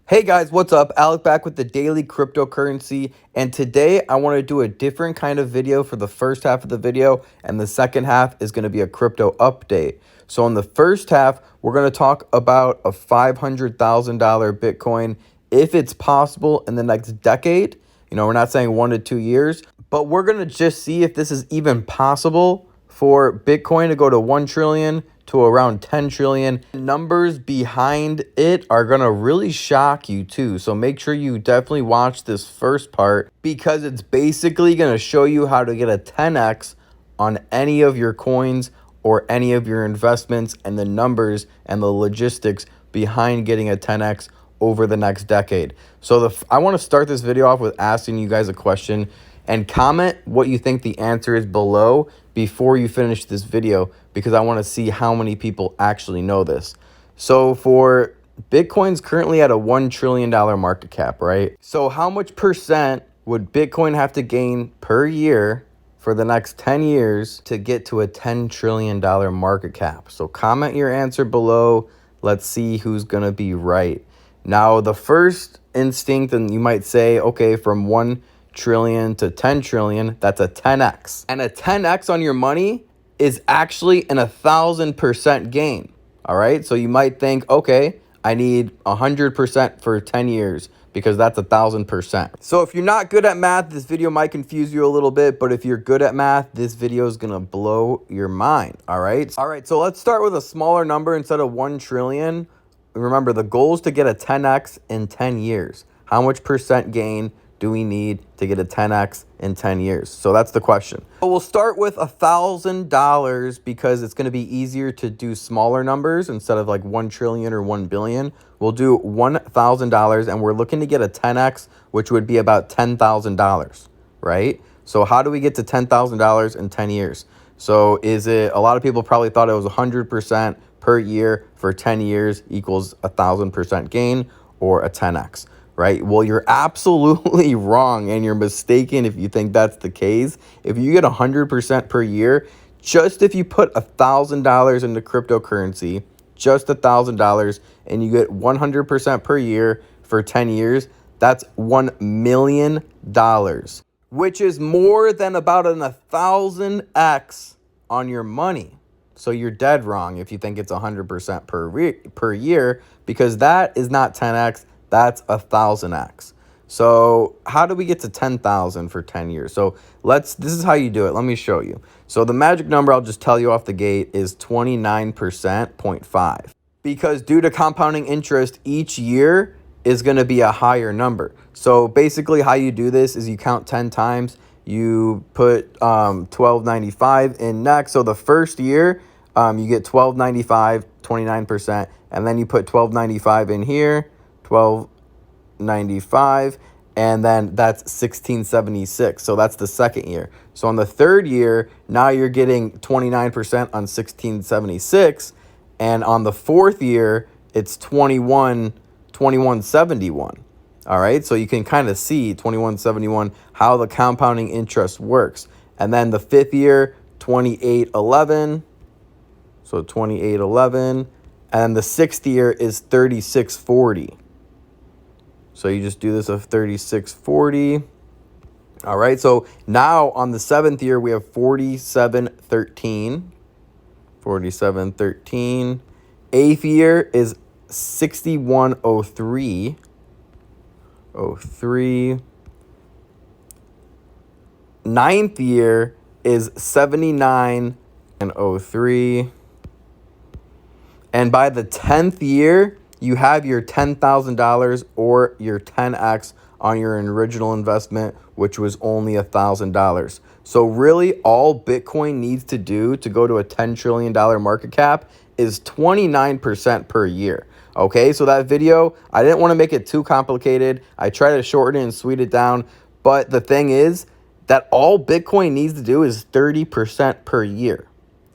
Hey guys, what's up? Alec back with the daily cryptocurrency, and today I want to do a different kind of video for the first half of the video, and the second half is going to be a crypto update. So in the first half, we're going to talk about a $500,000 Bitcoin if it's possible in the next decade. We're not saying 1 to 2 years, but we're going to just see if this is even possible for Bitcoin to go to 1 trillion to around 10 trillion. Numbers behind it are going to really shock you too. So make sure you definitely watch this first part because it's basically going to show you how to get a 10x on any of your coins or any of your investments and the numbers and the logistics behind getting a 10x over the next decade. So I want to start this video off with asking you guys a question, and comment what you think the answer is below before you finish this video, because I want to see how many people actually know this. So for Bitcoin's currently at a $1 trillion market cap, right? So how much percent would Bitcoin have to gain per year for the next 10 years to get to a $10 trillion market cap? So comment your answer below. Let's see who's going to be right. Now, the first instinct, and you might say, okay, from 1 trillion to 10 trillion, that's a 10x. And a 10x on your money is actually an 1,000% gain. All right. So you might think, okay, I need 100% for 10 years because that's 1,000%. So if you're not good at math, this video might confuse you a little bit, but if you're good at math, this video is going to blow your mind. All right. So let's start with a smaller number instead of 1 trillion. Remember, the goal is to get a 10x in 10 years. How much percent gain do we need to get a 10x in 10 years? So that's the question. So we'll start with $1,000 because it's going to be easier to do smaller numbers instead of like 1 trillion or 1 billion. We'll do $1,000 and we're looking to get a 10x, which would be about $10,000, right? So how do we get to $10,000 in 10 years? So is it, a lot of people probably thought it was 100% per year for 10 years equals 1,000% gain or a 10x, right? Well, you're absolutely wrong and you're mistaken if you think that's the case. If you get 100% per year, just if you put $1,000 into cryptocurrency, just $1,000, and you get 100% per year for 10 years, that's $1 million, which is more than about an 1,000x on your money. So you're dead wrong if you think it's 100% per year, because that is not 10x, that's 1,000x. So how do we get to 10,000 for 10 years? So this is how you do it. Let me show you. So the magic number, I'll just tell you off the gate, is 29.5. Because due to compounding interest, each year is going to be a higher number. So basically how you do this is you count 10 times. You put $12.95 in next. So the first year, you get $12.95, 29%, and then you put $12.95 in here, $12.95, and then that's $16.76. So that's the second year. So on the third year, now you're getting 29% on $16.76, and on the fourth year, it's $21.71. All right, so you can kind of see $21.71 how the compounding interest works. And then the fifth year, $28.11. So $28.11. And the sixth year is $36.40. So you just do this of $36.40. All right, so now on the seventh year, we have $47.13. $47.13. Eighth year is $61.03. 03. Ninth year is 79 and 03. And by the 10th year, you have your $10,000 or your 10x on your original investment, which was only $1,000. So really all Bitcoin needs to do to go to a $10 trillion market cap is 29% per year. Okay, so that video, I didn't want to make it too complicated. I tried to shorten it and sweeten it down. But the thing is that all Bitcoin needs to do is 30% per year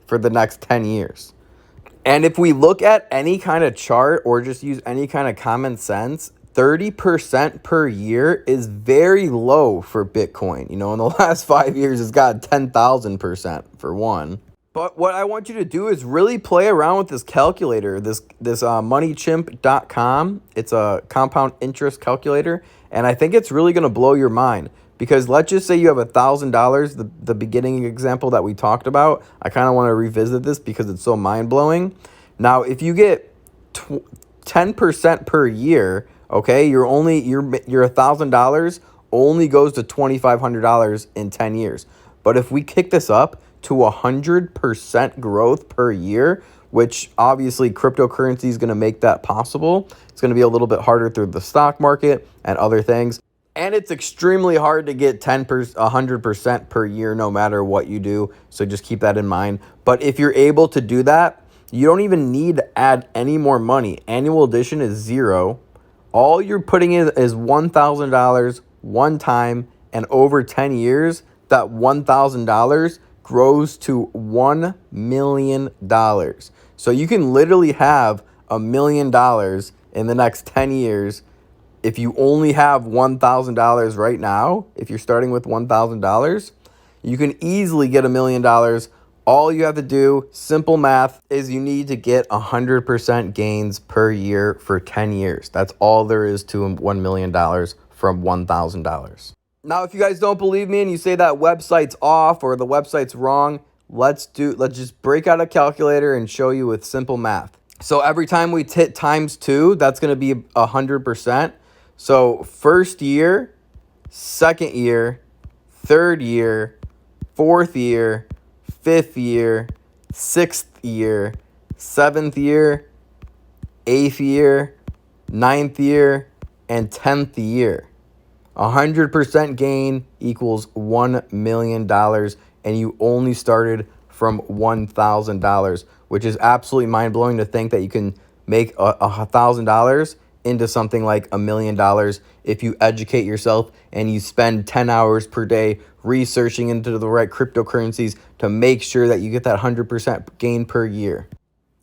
for the next 10 years. And if we look at any kind of chart or just use any kind of common sense, 30% per year is very low for Bitcoin. In the last 5 years, it's got 10,000% for one. But what I want you to do is really play around with this calculator, this moneychimp.com. It's a compound interest calculator, and I think it's really going to blow your mind because let's just say you have $1,000, the beginning example that we talked about. I kind of want to revisit this because it's so mind-blowing. Now, if you get 10% per year, okay, your $1,000 only goes to $2,500 in 10 years. But if we kick this up to 100% growth per year, which obviously cryptocurrency is going to make that possible. It's going to be a little bit harder through the stock market and other things. And it's extremely hard to get 100% per year no matter what you do. So just keep that in mind. But if you're able to do that, you don't even need to add any more money. Annual addition is zero. All you're putting in is $1,000 one time, and over 10 years, that $1,000 grows to $1 million. So you can literally have $1 million in the next 10 years if you only have $1,000 right now. If you're starting with $1,000, you can easily get $1 million. All you have to do, simple math, is you need to get 100% gains per year for 10 years. That's all there is to $1 million from $1,000. Now, if you guys don't believe me and you say that website's off or the website's wrong, let's just break out a calculator and show you with simple math. So every time we hit times 2, that's going to be 100%. So first year, second year, third year, fourth year, fifth year, sixth year, seventh year, eighth year, ninth year, and 10th year. 100% gain equals $1 million, and you only started from $1,000, which is absolutely mind-blowing to think that you can make $1,000 into something like $1 million if you educate yourself and you spend 10 hours per day researching into the right cryptocurrencies to make sure that you get that 100% gain per year.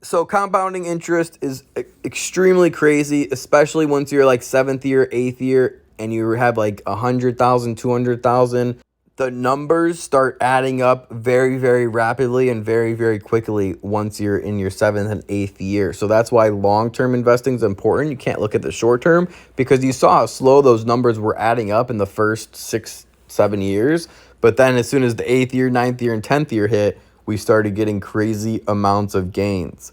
So compounding interest is extremely crazy, especially once you're like 7th year, 8th year, and you have like 100,000, 200,000. The numbers start adding up very, very rapidly and very, very quickly once you're in your 7th and 8th year. So that's why long-term investing is important. You can't look at the short term because you saw how slow those numbers were adding up in the first 6, 7 years. But then as soon as the 8th year, 9th year, and 10th year hit, we started getting crazy amounts of gains.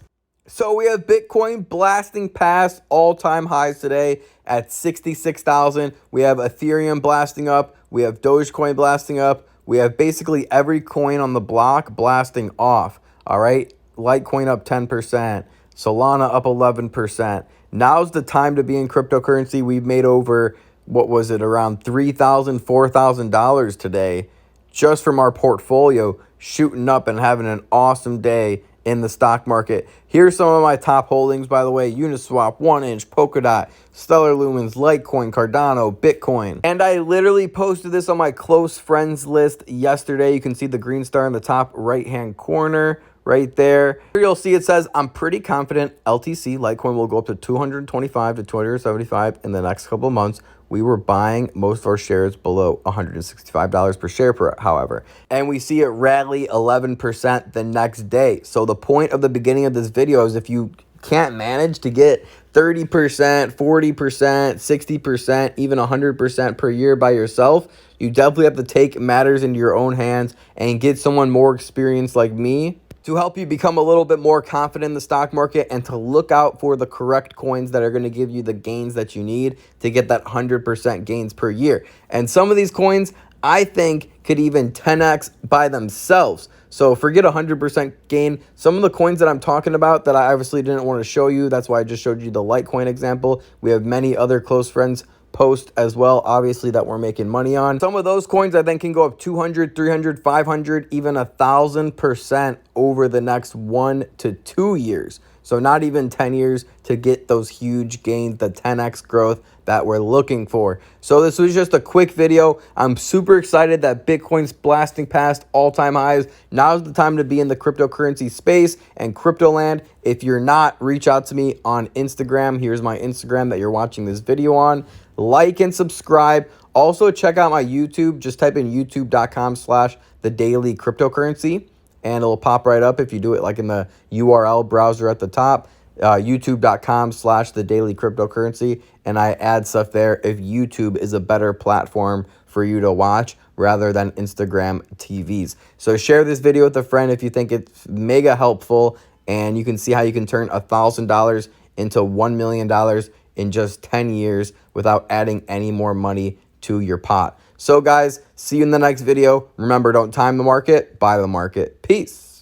So we have Bitcoin blasting past all-time highs today at 66,000. We have Ethereum blasting up. We have Dogecoin blasting up. We have basically every coin on the block blasting off. All right. Litecoin up 10%. Solana up 11%. Now's the time to be in cryptocurrency. We've made over, around $3,000, $4,000 today just from our portfolio, shooting up and having an awesome day in the stock market. Here's some of my top holdings, by the way: Uniswap, 1inch, Polkadot, Stellar Lumens, Litecoin, Cardano, Bitcoin. And I literally posted this on my close friends list yesterday. You can see the green star in the top right-hand corner right there. Here you'll see it says, I'm pretty confident LTC, Litecoin, will go up to 225 to 275 in the next couple of months. We were buying most of our shares below $165 per share, however. And we see it rally 11% the next day. So the point of the beginning of this video is if you can't manage to get 30%, 40%, 60%, even 100% per year by yourself, you definitely have to take matters into your own hands and get someone more experienced like me to help you become a little bit more confident in the stock market and to look out for the correct coins that are going to give you the gains that you need to get that 100% gains per year. And some of these coins, I think, could even 10x by themselves. So forget 100% gain. Some of the coins that I'm talking about that I obviously didn't want to show you, that's why I just showed you the Litecoin example. We have many other close friends post as well, obviously, that we're making money on. Some of those coins I think can go up 200, 300, 500, even 1,000% over the next 1 to 2 years. So not even 10 years to get those huge gains, the 10x growth that we're looking for. So this was just a quick video. I'm super excited that Bitcoin's blasting past all-time highs. Now's the time to be in the cryptocurrency space and crypto land. If you're not, reach out to me on Instagram. Here's my Instagram that you're watching this video on. Like and subscribe. Also check out my YouTube. Just type in youtube.com/thedailycryptocurrency. and it'll pop right up if you do it like in the URL browser at the top, youtube.com/thedailycryptocurrency, and I add stuff there if YouTube is a better platform for you to watch rather than Instagram TVs. So share this video with a friend if you think it's mega helpful, and you can see how you can turn $1,000 into $1 million in just 10 years without adding any more money to your pot. So guys, see you in the next video. Remember, don't time the market, buy the market. Peace.